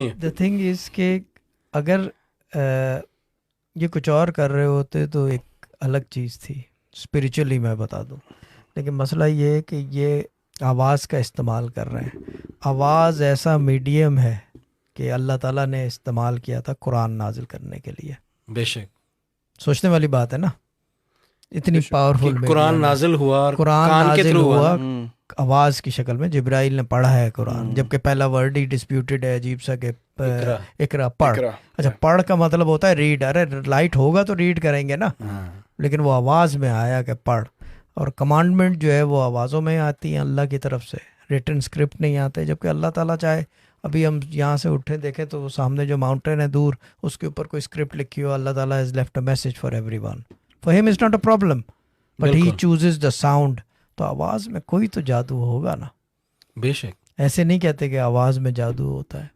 The thing is کہ اگر یہ کچھ اور کر رہے ہوتے تو ایک الگ چیز تھی، اسپریچولی میں بتا دوں، لیکن مسئلہ یہ ہے کہ یہ آواز کا استعمال کر رہے ہیں۔ آواز ایسا میڈیم ہے کہ اللہ تعالیٰ نے استعمال کیا تھا قرآن نازل کرنے کے لیے۔ بے شک سوچنے والی بات ہے نا، اتنی پاورفل قرآن نازل ہوا اور قرآن کان کے نازل تھرو ہوا نا۔ آواز کی شکل میں، جبرائیل نے پڑھا ہے قرآن، جبکہ پہلا ورڈ ہی ڈسپیوٹڈ ہے عجیب سا کہ اقرا پڑھ۔ اچھا پڑھ کا مطلب ہوتا ہے ریڈ، ارے لائٹ ہوگا تو ریڈ کریں گے نا، لیکن وہ آواز میں آیا کہ پڑھ۔ اور کمانڈمنٹ جو ہے وہ آوازوں میں آتی ہیں اللہ کی طرف سے، ریٹن اسکرپٹ نہیں آتے، جبکہ اللہ تعالیٰ چاہے ابھی ہم یہاں سے اٹھیں دیکھیں تو وہ سامنے جو ماؤنٹین ہے دور، اس کے اوپر کوئی اسکرپٹ لکھی ہو، اللہ تعالیٰ has left a message for everyone, for him is not a problem, but he chooses the sound. تو آواز میں کوئی تو جادو ہوگا نا، بے شک ایسے نہیں کہتے کہ آواز میں جادو ہوتا ہے۔